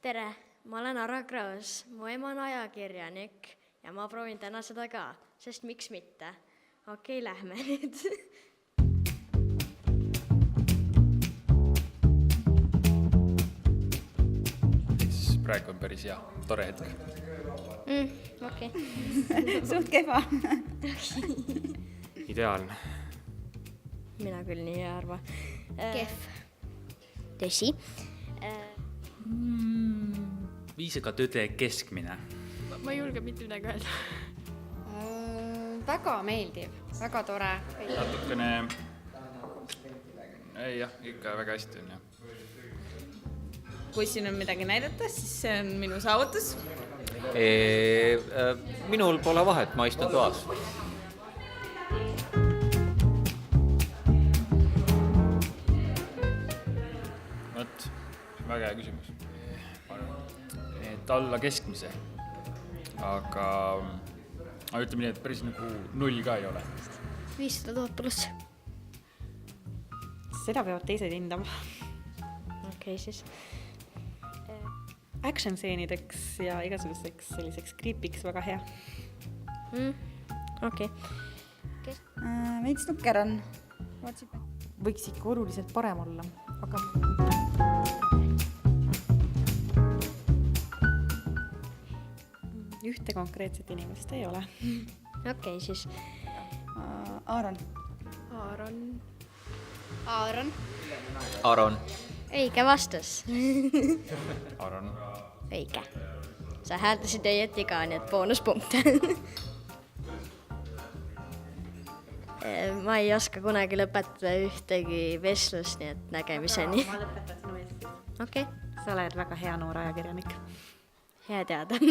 Tere, ma olen Ara Kraus, mu ema on ajakirjanik ja ma proovin täna seda ka, sest miks mitte. Okei, lähme nüüd. Siis praegu on päris hea, tore hetk. Okei. Suht kehva. Ideaalne. Mina küll nii ei arva. Kehv. Tõsi. Viisaka tõde keskmine. Ma ei julge mitte midagi öelda. Väga meeldiv, väga tore. Natukene... Ei jah, ikka väga hästi on jah. Kui siin on midagi näidata, siis see on minu saavutus. Minul pole vahet, ma istun toas. Võt, väga hea küsimus. Et alla keskmise. Aga ütleme nii, et päris nagu 0 ka ei ole. 500 000 pluss. Seda peavad teised hindama. Okei, siis. Action seenideks ja igasuguseks selliseks kriipiks väga hea. Okei. Veits nukker on. Võiks ikka oluliselt parem olla, aga... Ühte konkreetset inimest ei ole. Okei, siis. Aaron. Aaron. Aron. Õige vastus. Aron. Õige. Sa hääldasid õieti ka, nii et boonuspunkte. Ma ei oska kunagi lõpetada ühtegi vestlust, nii et nägemiseni. Ma lõpetan sinu eest. Okei, Sa oled väga hea noor ajakirjanik. hea teada.